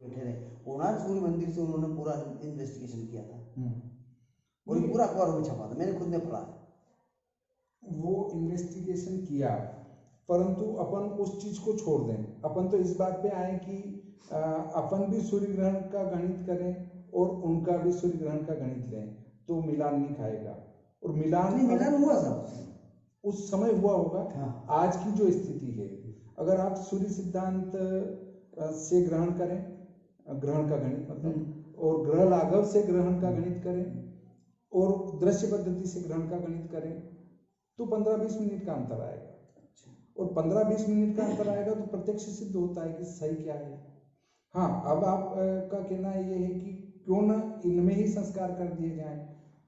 बैठे रहे। कोणार्क सूर्य मंदिर से उन्होंने पूरा इन्वेस्टिगेशन किया था और पूरा अखबारों में छपा था, मैंने खुद ने पढ़ा। वो इन्वेस्टिगेशन किया, परंतु अपन उस चीज को छोड़ दें। अपन तो इस बात पे आए कि अपन भी सूर्य ग्रहण का गणित करें और उनका भी सूर्य ग्रहण का गणित लें तो मिलान नहीं खाएगा। और मिलान हुआ सब उस समय हुआ होगा। हाँ। आज की जो स्थिति है, अगर आप सूर्य सिद्धांत से ग्रहण करें, ग्रहण का गणित मतलब, और ग्रह लाघव से ग्रहण का गणित करें और दृश्य पद्धति से ग्रहण का गणित करें तो 15-20 मिनट का अंतर आएगा। और 15-20 मिनट का अंतर आएगा तो प्रत्यक्ष सिद्ध होता है कि सही क्या है। हाँ, अब आप का कहना ये है कि क्यों न इनमें ही संस्कार कर दिए जाएं,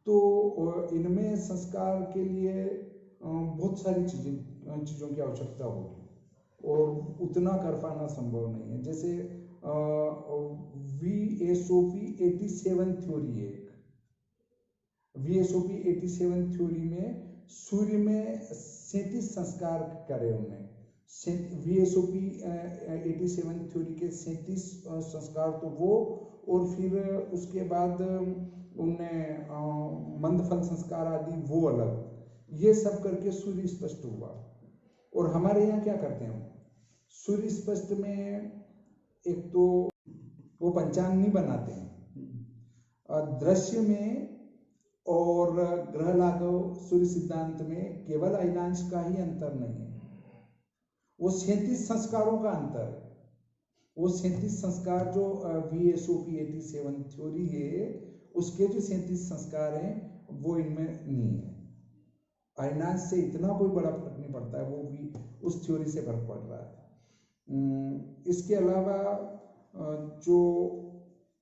तो इनमें संस्कार के लिए बहुत सारी चीज़ों की आवश्यकता होगी और उतना कर पाना संभव नहीं है। जैसे VSOP 87 थ्योरी है। VSOP 87 थ्योरी में सूर्य में 37 संस्कार करे उन्हें। VSOP 87 थ्योरी के 37 संस्कार तो वो, और फिर उसके बाद उन्हें मंदफल संस्कार आदि वो अलग, ये सब करके सूर्य स्पष्ट हुआ। और हमारे यहाँ क्या करते हैं, सूर्य स्पष्ट में एक तो वो पंचांग नहीं बनाते हैं, दृश्य में और ग्रह लाघव सूर्य सिद्धांत में केवल अयनांश का ही अंतर नहीं है, वो 37 संस्कारों का अंतर है। वो 37 संस्कार जो VSOP 87 थ्योरी है उसके जो 37 संस्कार हैं वो इनमें नहीं है। अयनांश से इतना कोई बड़ा फर्क नहीं पड़ता है, वो भी उस थ्योरी से फर्क पड़ रहा है। इसके अलावा जो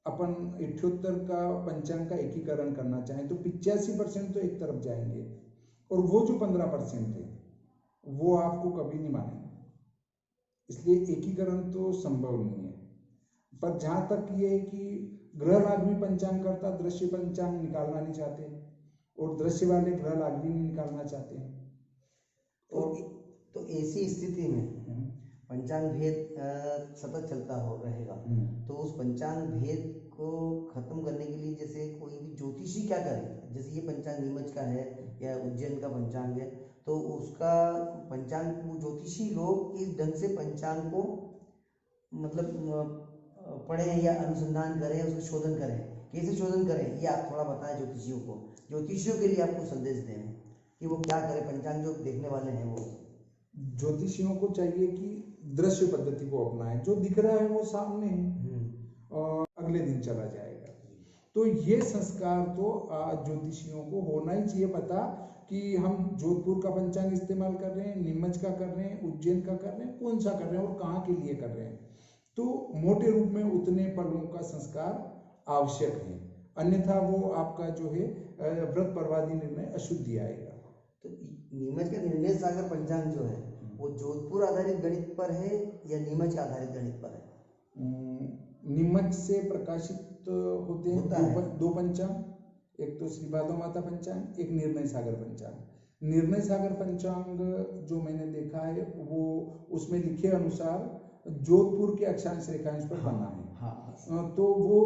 अपन 78 का पंचांग का एकीकरण करना चाहें तो 85% तो एक तरफ जाएंगे और वो जो 15% है वो आपको कभी नहीं मानेंगे, इसलिए एकीकरण तो संभव नहीं है। पर जहाँ तक ये है कि ग्रह लाघवी पंचांग करता दृश्य पंचांग निकालना नहीं चाहते और दृश्य वाले ग्रह लाघवी नहीं निकालना चाहते हैं। तो ऐसी स्थिति में पंचांग भेद सतत चलता हो रहेगा, तो उस पंचांग भेद को खत्म करने के लिए जैसे कोई भी ज्योतिषी क्या करे, जैसे ये पंचांग नीमच का है या उज्जैन का पंचांग है, तो उसका पंचांग ज्योतिषी लोग इस ढंग से पंचांग को मतलब पढ़ें या अनुसंधान करें, उसका शोधन करें, कैसे शोधन करें ये आप थोड़ा बताएं ज्योतिषियों को। ज्योतिषियों के लिए आपको संदेश दें कि वो क्या करें, पंचांग जो देखने वाले हैं वो ज्योतिषियों को चाहिए कि दृश्य पद्धति को अपनाएं, जो दिख रहा है वो सामने है और अगले दिन चला जाएगा। तो ये संस्कार तो ज्योतिषियों को होना ही चाहिए पता कि हम जोधपुर का पंचांग इस्तेमाल कर रहे हैं, नीमच का कर रहे हैं, उज्जैन का कर रहे हैं, कौन सा कर रहे हैं और कहाँ के लिए कर रहे हैं। तो मोटे रूप में उतने पलों का संस्कार आवश्यक है, अन्यथा वो आपका जो है व्रत पर्वादि निर्णय अशुद्धि आएगा। तो नीमच का निर्णय सागर पंचांग जो है वो जोधपुर आधारित गणित पर है या नीमच आधारित गणित पर है? नीमच से प्रकाशित होते हैं दो पंचांग, एक तो श्री भादो माता पंचांग, एक निर्णय सागर पंचांग। निर्णय सागर पंचांग जो मैंने देखा है वो उसमें लिखे अनुसार जोधपुर के अक्षांश रेखांश पर बना है। हाँ। तो वो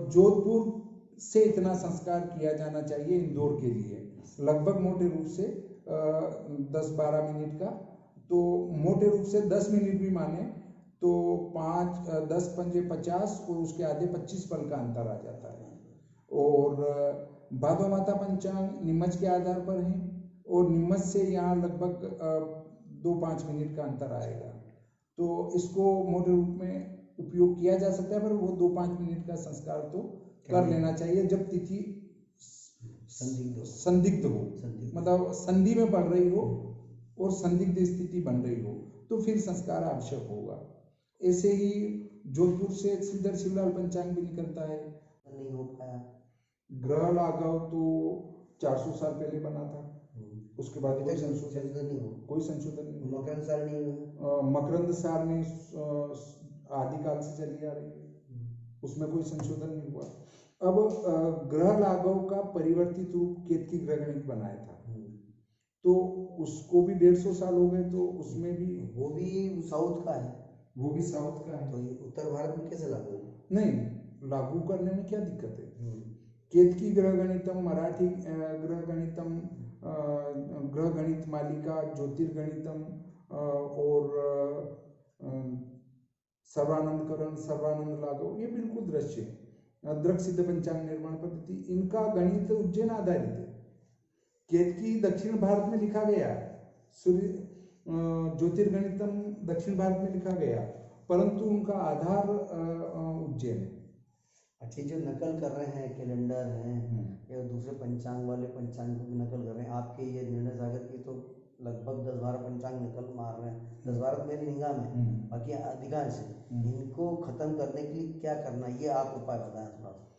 जोधपुर से इतना संस्कार किया जाना चाहिए इंदौर के लिए, लगभग मोटे रूप से 10-12 मिनट का, तो मोटे रूप से 10 मिनट भी माने तो 5-10 पंजे 50 और उसके आधे 25 पल का अंतर आ जाता है। और भादो माता पंचांग नीमच के आधार पर है और नीमच से यहाँ लगभग 2-5 मिनट का अंतर आएगा, तो इसको मोटे रूप में उपयोग किया जा सकता है, पर वो 2-5 मिनट का संस्कार तो कर लेना चाहिए जब तिथि संदिग्ध हो, मतलब संधि में पड़ रही हो और संदिग्ध स्थिति बन रही हो तो फिर संस्कार आवश्यक होगा। ऐसे ही जोधपुर से श्रीधर शिवलाल पंचांग भी निकलता है, नहीं हो पाया। ग्रह लाघव तो 400 साल पहले बना था, उसके बाद कोई संशोधन नहीं हुआ। मकरंद सारणी आदिकाल से चली आ रही है, उसमें कोई संशोधन नहीं हुआ। अब ग्रह लाघव का परिवर्तित रूप केतकी ग्रह गणित बनाया था, तो उसको भी 150 साल हो गए, तो उसमें भी वो भी साउथ का है। वो भी साउथ का है। तो ये उत्तर भारत में कैसे लागू होगा? नहीं, लागू करने में क्या दिक्कत है? केतकी ग्रह गणितम, मराठी ग्रह गणितम, ग्रह गणित मालिका, ज्योतिर्गणितम और सर्वानंदकरण, सर्वानंद लागू, ये बिल्कुल दृश्य है। द्रक सिद्ध पंचांग निर्माण पद्धति, इनका गणित उज्जैन आधारित है। केतकी दक्षिण भारत में लिखा गया, सूर्य ज्योतिर्गणितम दक्षिण भारत में लिखा गया, परंतु उनका आधार उज्जैन है। अच्छा, जो नकल कर रहे हैं कैलेंडर हैं या दूसरे पंचांग वाले पंचांग को भी नकल कर रहे हैं, आपके ये निर्णय सागर की तो लगभग 10-12 पंचांग नकल मार रहे हैं। 10-12 तो मेरी निगाह में, बाकी अधिकांश है। इनको खत्म करने के लिए क्या करना, ये आप उपाय बताएं थोड़ा सा,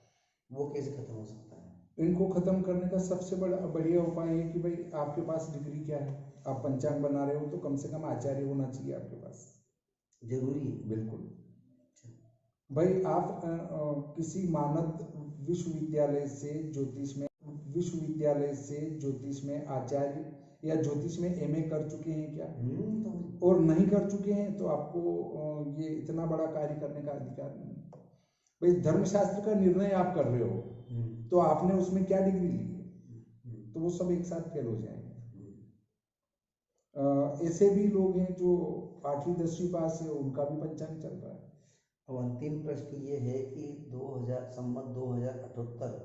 वो कैसे खत्म हो सकता है? इनको खत्म करने का सबसे बढ़िया उपाय है कि भाई आपके पास डिग्री क्या है, आप पंचांग बना रहे हो तो कम से कम आचार्य होना चाहिए आपके पास, जरूरी है। बिल्कुल भाई। आप किसी मानद विश्वविद्यालय से ज्योतिष में आचार्य या ज्योतिष में एमए कर चुके हैं क्या? और नहीं कर चुके हैं तो आपको ये इतना बड़ा कार्य करने का अधिकार नहीं। भाई धर्मशास्त्र का निर्णय आप कर रहे हो तो आपने उसमें क्या डिग्री ली है? तो वो सब एक साथ फेल हो जाएंगे। ऐसे भी लोग हैं जो 8वीं 10वीं पास है, उनका भी पंचांग चल रहा है। अब अंतिम प्रश्न ये है कि 2078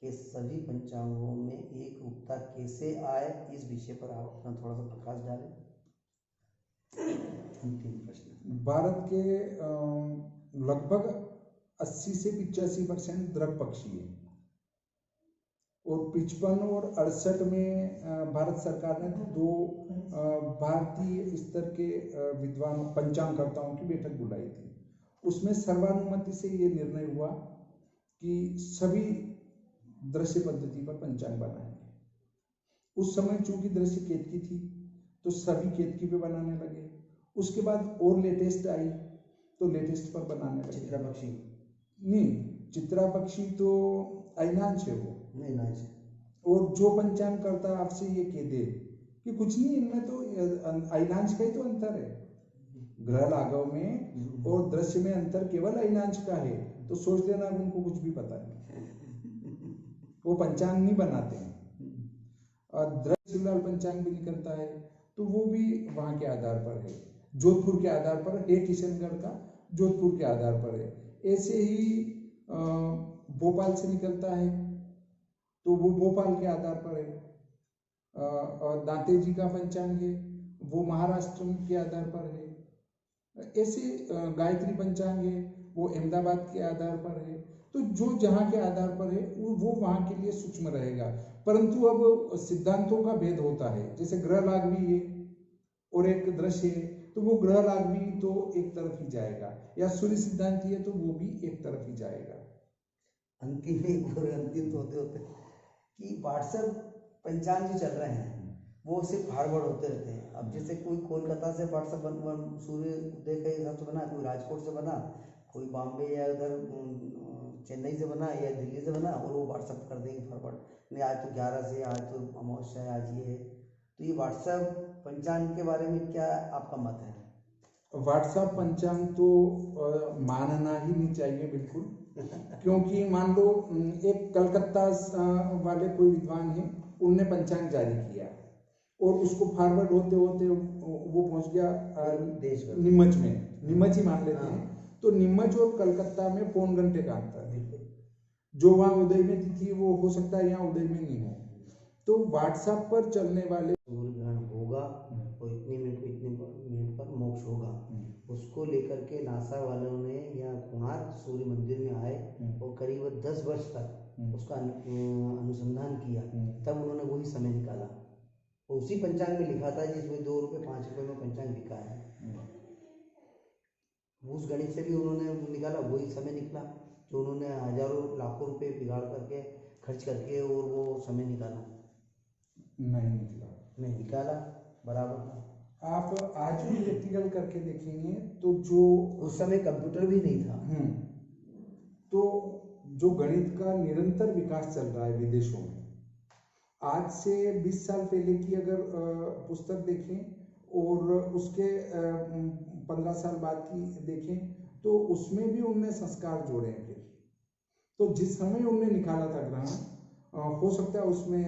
के सभी पंचांगों में एक रूपता कैसे आए, इस विषय पर आप अपना थोड़ा सा प्रकाश डालें। अंतिम प्रश्न। भारत के लगभग 80 से 85% द्रक पक्षी है और 55 और 68 में भारत सरकार ने 2 भारतीय स्तर के विद्वान पंचांगकर्ताओं की बैठक बुलाई थी। उसमें सर्वानुमति से ये निर्णय हुआ कि सभी दृश्य पद्धति पर पंचांग बनाएंगे। उस समय चूंकि दृश्य केतकी थी तो सभी केतकी पे बनाने लगे। उसके बाद और लेटेस्ट आई तो लेटेस्ट पर बनाने लगे। चित्रा पक्षी नहीं, चित्रा पक्षी तो अयनांश है, वो अयनांश। और जो पंचांग करता आपसे ये कह दे कि कुछ नहीं, इनमें तो अयनांश का ही तो अंतर है, ग्रह लाघव में और दृश्य में अंतर केवल अयनांश का है, तो सोच लेना उनको कुछ भी पता नहीं, वो पंचांग नहीं बनाते हैं। और दृश्य पंचांग भी निकलता है तो वो भी वहाँ के आधार पर है, जोधपुर के आधार पर है, किशनगढ़ का जोधपुर के आधार पर है। ऐसे ही भोपाल से निकलता है तो वो भोपाल के आधार पर है। और दांते जी का पंचांग है वो महाराष्ट्र के आधार पर है। ऐसे गायत्री पंचांग है वो अहमदाबाद के आधार पर है। तो जो जहाँ के आधार पर है वो वहाँ के लिए सूक्ष्म रहेगा, परंतु अब सिद्धांतों का भेद होता है। जैसे ग्रह लाघवी है और एक दृश्य है तो वो ग्रह लाघवी तो एक तरफ ही जाएगा, या सूर्य सिद्धांती है तो वो भी एक तरफ ही जाएगा। अंतिम तो होते होते कि व्हाट्सएप पंचांग जो चल रहे हैं वो सिर्फ फॉरवर्ड होते रहते हैं। अब जैसे कोई कोलकाता से व्हाट्सएप सूर्य उदय के हिसाब से बना, कोई राजकोट से बना, कोई बॉम्बे या उधर चेन्नई से बना या दिल्ली से बना, और वो व्हाट्सएप कर देंगे फॉरवर्ड, नहीं आज तो 11 से, आज तो अमावस्या है, आज ये है। तो ये व्हाट्सएप पंचांग के बारे में क्या आपका मत है? व्हाट्सएप पंचांग तो मानना ही नहीं चाहिए बिल्कुल, क्योंकि मान लो एक कलकत्ता वाले कोई विद्वान है, उनने पंचांग जारी किया और उसको फॉरवर्ड होते होते वो पहुंच गया देश नीमच में, नीमच ही मान लेते हैं, तो नीमच और कलकत्ता में पौन घंटे का अंतर है। जो वहाँ उदय में तिथि वो हो सकता है यहाँ उदय में नहीं हो। तो व्हाट्सएप पर चलने वाले सूर्य ग्रहण होगा और इतने मिनट पर मोक्ष होगा, उसको लेकर के नासा वालों ने या कोणार्क सूर्य मंदिर में आए और करीब 10 वर्ष तक उसका अनुसंधान किया, तब उन्होंने वही समय निकाला। उसी पंचांग में लिखा था जिसमें 2 रुपये 5 रुपये में पंचांग बिका है, उस गणित से भी उन्होंने निकाला, वही समय निकला जो उन्होंने हजारों लाखों रुपए बिगाड़ करके खर्च करके और वो समय निकाला। नहीं निकाला बराबर था। आप आज भी प्रैक्टिकल करके देखेंगे तो जो उस समय कंप्यूटर भी नहीं था, तो जो गणित का निरंतर विकास चल रहा है विदेशों में, आज से 20 साल पहले की अगर पुस्तक देखें और उसके 15 साल बाद की देखें तो उसमें भी उनने संस्कार जोड़े हैं। फिर तो जिस समय उनने निकाला था ग्रहण, हो सकता है उसमें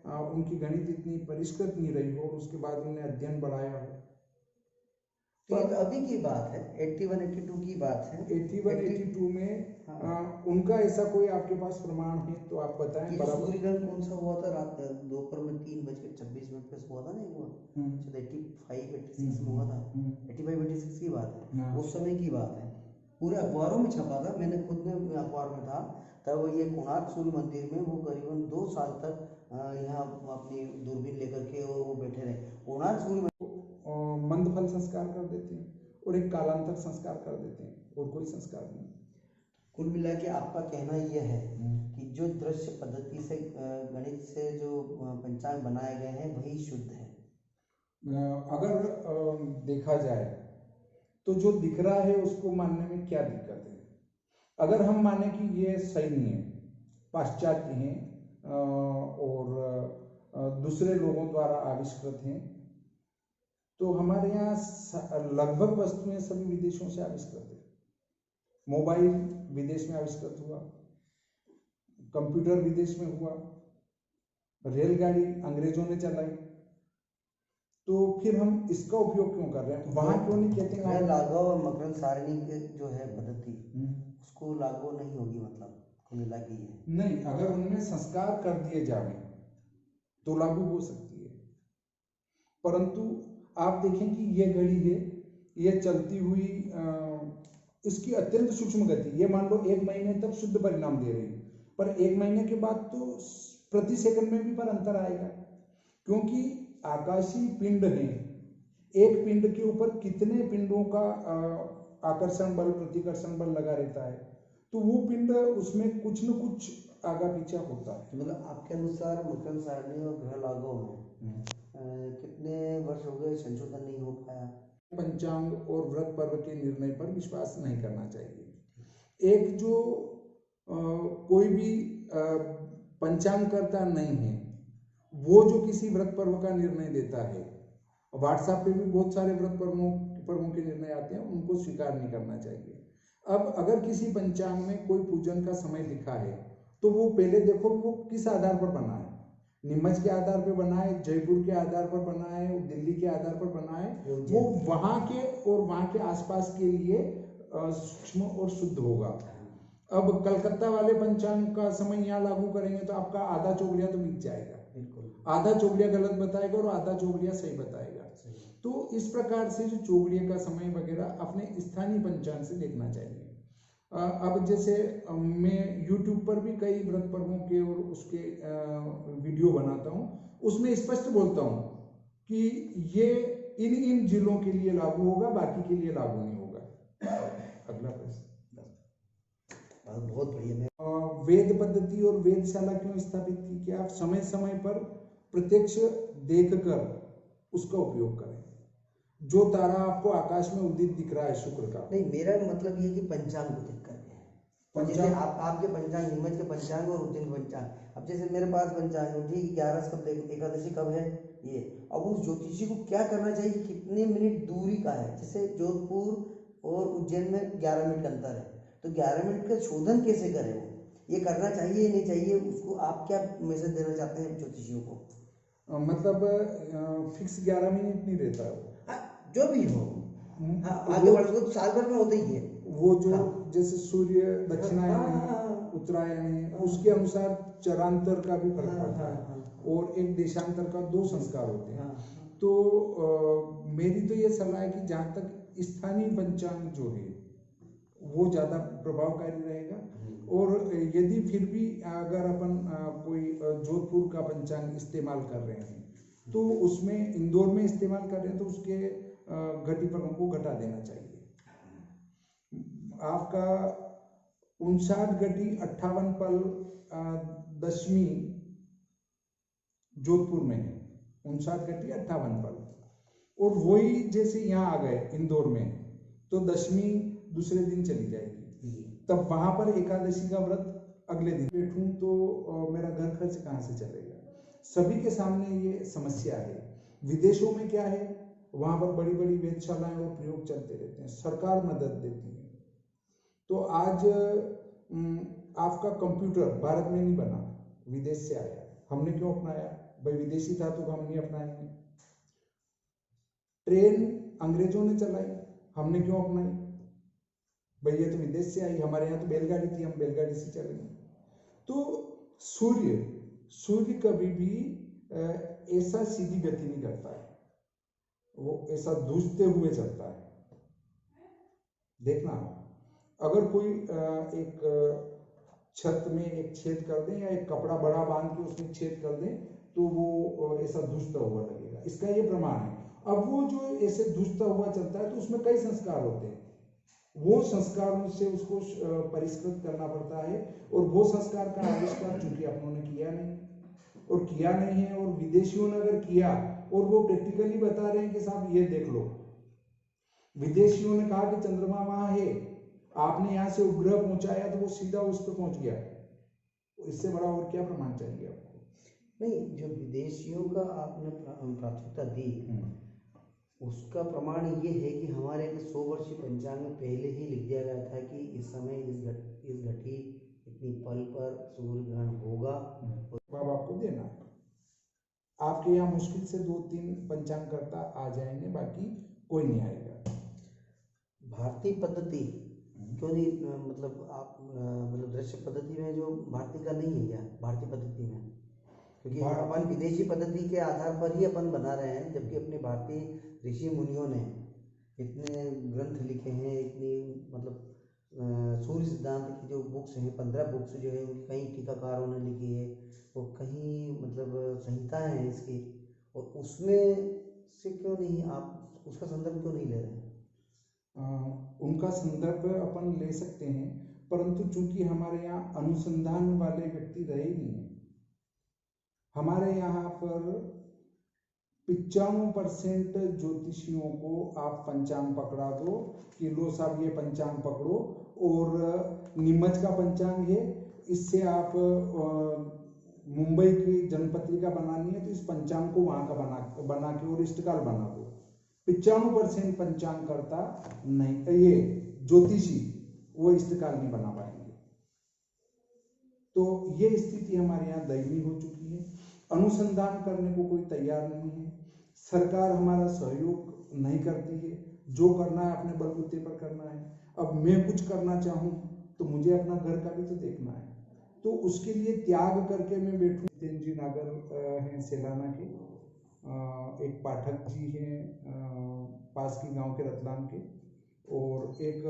उनकी गणित इतनी परिष्कृत नहीं रही हो और उसके बाद उन्होंने अध्ययन बढ़ाया हो। तो ये तो अभी की बात है, 81-82 की बात है। 81-82 में उनका ऐसा कोई आपके पास प्रमाण है तो आप बताएं। ये सूर्य ग्रहण कौन सा हुआ था? रात दोपहर में 3:26 पे हुआ था ना एक बार, शायद 85-86 में हुआ था। 85-86 की बात है, उस समय की बात है। पूरे अखबारों में छपा था, मैंने खुद में अखबार में था तब। ये कोणार्क सूर्य मंदिर में वो करीबन 2 साल तक यहाँ अपनी दूरबीन लेकर के वो बैठे रहे। कोणार्क सूर्य मंदफल संस्कार कर देते हैं और एक कालांतर संस्कार कर देते हैं, और कोई संस्कार नहीं। कुल मिला के आपका कहना यह है कि जो दृश्य पद्धति से गणित से जो पंचांग बनाए गए हैं वही शुद्ध है। अगर देखा जाए तो जो दिख रहा है उसको मानने में क्या दिक्कत है? अगर हम माने कि ये सही नहीं है, पाश्चात्य हैं और दूसरे लोगों द्वारा आविष्कृत हैं, तो हमारे यहाँ लगभग वस्तुएं सभी विदेशों से आविष्कृत है। मोबाइल विदेश में आविष्कृत हुआ, कंप्यूटर विदेश में हुआ, रेलगाड़ी अंग्रेजों ने चलाई, तो फिर हम इसका उपयोग क्यों कर रहे हैं? वहां क्यों नहीं कहते हैं? लागू और मकरन सारणी के जो है पद्धति उसको लागू नहीं होगी, मतलब कुल मिला के है नहीं। अगर उनमें संस्कार कर दिए जाए तो लागू हो सकती है, परंतु आप देखें कि ये घड़ी है, ये चलती हुई इसकी अत्यंत सूक्ष्म गति, ये मान लो 1 महीने तक शुद्ध परिणाम दे रही है, पर 1 महीने के बाद तो प्रति सेकंड में भी पर अंतर आएगा, क्योंकि आकाशीय पिंड है। एक पिंड के ऊपर कितने पिंडों का आकर्षण बल प्रतिकर्षण बल लगा रहता है, तो वो पिंड उसमें कुछ न कुछ आगा पीछा होता है। मतलब आपके अनुसार मकरन सारणी और ग्रह लागू में कितने वर्ष हो गए संशोधन नहीं हो पाया? पंचांग और व्रत पर्व के निर्णय पर विश्वास नहीं करना चाहिए। एक जो कोई भी पंचांग करता नहीं है, वो जो किसी व्रत पर्व का निर्णय देता है, व्हाट्सएप पे भी बहुत सारे व्रत पर्वों के निर्णय आते हैं, उनको स्वीकार नहीं करना चाहिए। अब अगर किसी पंचांग में कोई पूजन का समय लिखा है तो वो पहले देखो वो किस आधार पर बना है। नीमच के आधार पर बना है, जयपुर के आधार पर बना है, दिल्ली के आधार पर बना है, वो वहाँ के और वहाँ के आसपास के लिए सूक्ष्म और शुद्ध होगा। अब कलकत्ता वाले पंचांग का समय यहाँ लागू करेंगे तो आपका आधा चौगड़िया तो बीत जाएगा, आधा चौगड़िया गलत बताएगा और आधा चौगड़िया सही बताएगा। तो इस प्रकार से जो चौगड़िया का समय वगैरह अपने स्थानीय पंचांग से देखना चाहिए। अब जैसे मैं YouTube पर भी कई व्रत पर्वों के और उसके वीडियो बनाता हूँ, उसमें स्पष्ट बोलता हूँ कि ये इन जिलों के लिए लागू होगा, बाकी के लिए लागू नहीं होगा। अगला प्रश्न। बहुत बढ़िया। वेद पद्धति और वेदशाला क्यों स्थापित की? कि आप समय समय पर प्रत्यक्ष देखकर उसका उपयोग करें। जो तारा आपको आकाश में उदित दिख रहा है शुक्र का, नहीं, मेरा मतलब ये कि पंचांग को देख करके, जैसे आपके पंचांग, नीमच के पंचांग और उज्जैन पंचांग, अब जैसे मेरे पास पंचांग है, ठीक 11 कब एकादशी कब है ये, अब उस ज्योतिषी को क्या करना चाहिए, कितने मिनट दूरी का है। जैसे जोधपुर और उज्जैन में 11 मिनट का अंतर है, तो 11 मिनट का शोधन कैसे करें? वो ये करना चाहिए नहीं चाहिए, उसको आप क्या मैसेज देना चाहते हैं ज्योतिषियों को? मतलब फिक्स 11 मिनट नहीं रहता है वो, जो भी हो। आगे बढ़ तो साल भर में होता ही है वो जो जैसे सूर्य दक्षिणायन उत्तरायण है, उसके अनुसार चरांतर का भी फर्क पड़ता है, और एक देशांतर का 2 संस्कार होते हैं। तो मेरी तो ये सलाह है कि जहाँ तक स्थानीय पंचांग जो है वो ज़्यादा प्रभावकारी रहेगा, और यदि फिर भी अगर अपन कोई जोधपुर का पंचांग इस्तेमाल कर रहे हैं तो उसमें इंदौर में इस्तेमाल कर रहे हैं तो उसके घटी फलों को घटा देना चाहिए। आपका 59 घटी 58 पल दशमी जोधपुर में है, 59 घटी 58 पल, और वही जैसे यहाँ आ गए इंदौर में तो दशमी दूसरे दिन चली जाएगी, तब वहां पर एकादशी का व्रत अगले दिन बैठूं तो मेरा घर खर्च कहाँ से चलेगा? सभी के सामने ये समस्या है। विदेशों में क्या है, वहाँ पर बड़ी बड़ी वेधशालाएं और प्रयोग चलते रहते हैं, सरकार मदद देती है। तो आज आपका कंप्यूटर भारत में नहीं बना, विदेश से आया, हमने क्यों अपनाया? भाई विदेशी था तो हम नहीं अपनाएंगे। ट्रेन अंग्रेजों ने चलाई, हमने क्यों अपनाई? भाई ये तो विदेश से आई, हमारे यहाँ तो बैलगाड़ी थी, हम बैलगाड़ी से चलेंगे। तो सूर्य कभी भी ऐसा सीधी गति नहीं करता है, वो ऐसा धुसते हुए चलता है। देखना, अगर कोई एक छत में एक छेद कर दें या एक कपड़ा बड़ा बांध के उसमें छेद कर दें तो वो ऐसा धुसता हुआ लगेगा, इसका ये प्रमाण है। अब वो जो ऐसे धुसता हुआ चलता है तो उसमें कई संस्कार होते हैं, वो संस्कारों से उसको परिष्कृत करना पड़ता है, और वो संस्कार का आविष्कार चूंकि अपनों ने किया नहीं है, और विदेशियों ने अगर किया और वो प्रैक्टिकली बता रहे हैं कि साहब ये देख लो, विदेशियों ने कहा कि चंद्रमा वहां है, आपने यहाँ से उपग्रह पहुंचाया तो वो सीधा उस पर पहुंच गया, इससे बड़ा और क्या प्रमाण चाहिए आपको? नहीं, जो विदेशियों का आपने प्राथमिकता दी, उसका प्रमाण ये है कि हमारे 100 वर्षीय पंचांग में पहले ही लिख दिया गया था कि इस समय इस घटी इतनी पल पर सूर्य ग्रहण होगा। अब आपको देना है, आपके यहाँ मुश्किल से 2-3 पंचांगकर्ता आ जाएंगे, बाकी कोई नहीं आएगा। भारतीय पद्धति क्यों नहीं, मतलब आप मतलब दृश्य पद्धति में जो भारतीय का नहीं है क्या भारतीय पद्धति में? क्योंकि अपन विदेशी पद्धति के आधार पर ही अपन बना रहे हैं, जबकि अपने भारतीय ऋषि मुनियों ने इतने ग्रंथ लिखे हैं, इतनी मतलब सूर्य सिद्धांत की जो बुक्स हैं, 15 बुक्स जो है उनकी कई टीकाकारों ने लिखी है, और कहीं मतलब संहिताएं हैं इसकी, और उसमें से क्यों नहीं आप उसका संदर्भ क्यों नहीं ले रहे हैं? उनका संदर्भ अपन ले सकते हैं, परंतु चूंकि हमारे यहाँ अनुसंधान वाले व्यक्ति रहे नहीं है, हमारे यहाँ पर 95% ज्योतिषियों को आप पंचांग पकड़ा दो कि लो साहब ये पंचांग पकड़ो, और नीमच का पंचांग है, इससे आप मुंबई की जनपत्रिका बनानी है तो इस पंचांग को वहां का बना के और इष्टकाल बना दो। 95% पंचांग करता नहीं, ये ज्योतिषी वो इष्टकाल नहीं बना पाएंगे। तो ये स्थिति हमारे यहाँ दयनीय हो चुकी है, अनुसंधान करने को कोई तैयार नहीं है, सरकार हमारा सहयोग नहीं करती है, जो करना है अपने बलबूते पर करना है। अब मैं कुछ करना चाहूँ तो मुझे अपना घर का भी तो देखना है, तो उसके लिए त्याग करके मैं बैठूँ। जितेंद्र जी नागर हैं सेलाना के, एक पाठक जी हैं पास की गांव के रतलाम के, और एक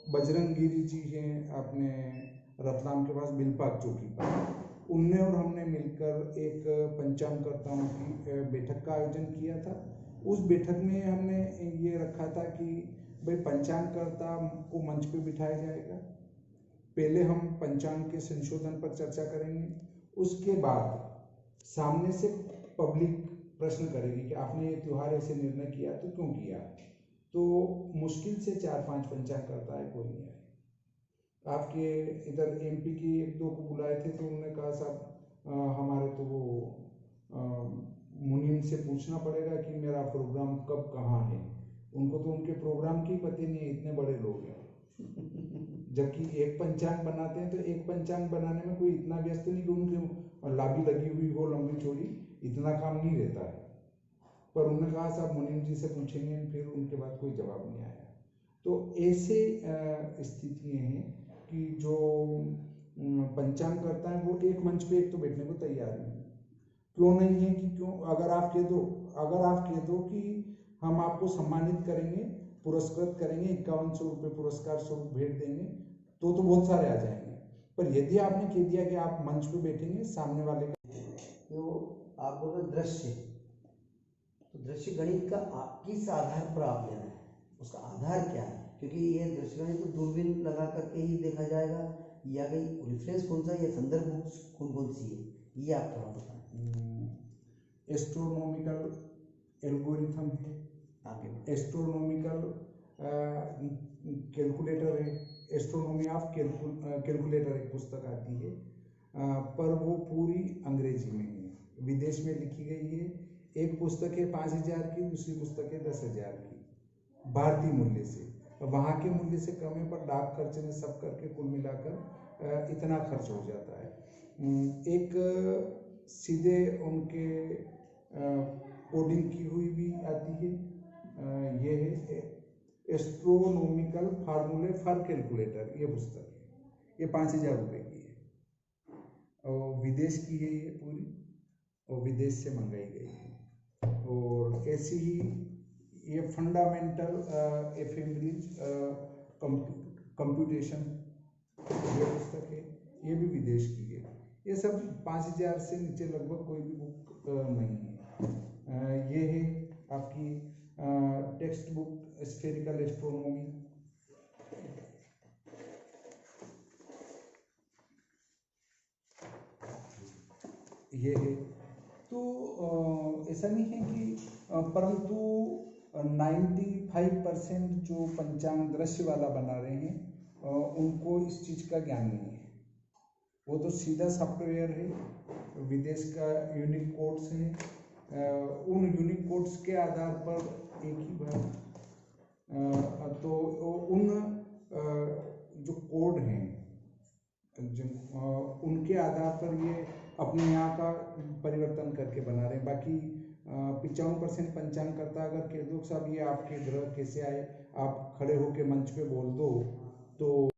बजरंग गिरी जी हैं अपने रतलाम के पास बिलपाक चौकी पर। उनने और हमने मिलकर एक पंचांगकर्ताओं की बैठक का आयोजन किया था। उस बैठक में हमने ये रखा था कि भाई पंचांगकर्ता को मंच पे बिठाया जाएगा, पहले हम पंचांग के संशोधन पर चर्चा करेंगे, उसके बाद सामने से पब्लिक प्रश्न करेगी कि आपने ये त्योहार ऐसे निर्णय किया तो क्यों किया। तो मुश्किल से 4-5 पंचांगकर्ता है, कोई नहीं आए। आपके इधर एमपी की 1-2 को बुलाए थे तो उन्होंने कहा साहब हमारे तो वो मुनीम से पूछना पड़ेगा कि मेरा प्रोग्राम कब कहाँ है, उनको तो उनके प्रोग्राम की पता नहीं है, इतने बड़े लोग हैं। जबकि एक पंचांग बनाते हैं तो एक पंचांग बनाने में कोई इतना व्यस्त नहीं कि उनके लाबी लगी हुई हो लंबी चौड़ी, इतना काम नहीं रहता है। पर उन्होंने कहा साहब मुनीम जी से पूछेंगे, फिर उनके बाद कोई जवाब नहीं आया। तो ऐसे स्थितियाँ हैं कि जो पंचांग करता है वो एक मंच पे एक तो बैठने को तैयार नहीं। क्यों नहीं है कि क्यों, अगर आप कह दो कि हम आपको सम्मानित करेंगे, पुरस्कृत करेंगे, 5100 रुपये पुरस्कार स्वरूप भेंट देंगे, तो बहुत सारे आ जाएंगे। पर यदि आपने कह दिया कि आप मंच पे बैठेंगे सामने वाले का, तो आप बोल रहे दृश्य, तो दृश्य गणित का किस आधार पर आप ले रहे हैं, उसका आधार क्या है? क्योंकि ये दृश्य गणित तो दूरबीन लगा करके ही देखा जाएगा, या कहीं रेफरेंस कौन सा या संदर्भ बुक्स कौन सी है, ये आप थोड़ा बताएं। एस्ट्रोनॉमिकल एल्गोरिथम है, एस्ट्रोनॉमिकल कैलकुलेटर है, एस्ट्रोनॉमी ऑफ कैलकुलेटर एक पुस्तक आती है, पर वो पूरी अंग्रेजी में है, विदेश में लिखी गई है, एक पुस्तक है 5,000 की, दूसरी पुस्तक है 10,000 की भारतीय मूल्य से। वहाँ के मूल्य से कम है, पर डाक खर्च में सब करके कुल मिलाकर इतना खर्च हो जाता है। एक सीधे उनके कोडिंग की हुई भी आती है, ये है एस्ट्रोनॉमिकल फार्मूले फॉर कैलकुलेटर, ये पुस्तक है, ये 5,000 रुपये की है और विदेश की है ये पूरी, और विदेश से मंगाई गई है। और ऐसी ही ये फंडामेंटल एफेमरीज कंप्यूटेशन ये पुस्तक है, ये भी विदेश की है। ये सब 5,000 से नीचे लगभग कोई भी बुक नहीं है। ये है आपकी टेक्स्ट बुक स्फेरिकल एस्ट्रोनॉमी, ये है। तो ऐसा नहीं है कि परंतु 95% जो पंचांग दृश्य वाला बना रहे हैं उनको इस चीज़ का ज्ञान नहीं है। वो तो सीधा सॉफ्टवेयर है, विदेश का यूनिक कोड्स है, उन यूनिक कोड्स के आधार पर एक ही बार तो उन जो कोड हैं उनके आधार पर ये अपने यहाँ का परिवर्तन करके बना रहे हैं। बाकी 95% पंचांगकर्ता अगर कह दो साहब ये आपके ग्रह कैसे आए, आप खड़े होके मंच पे बोल दो तो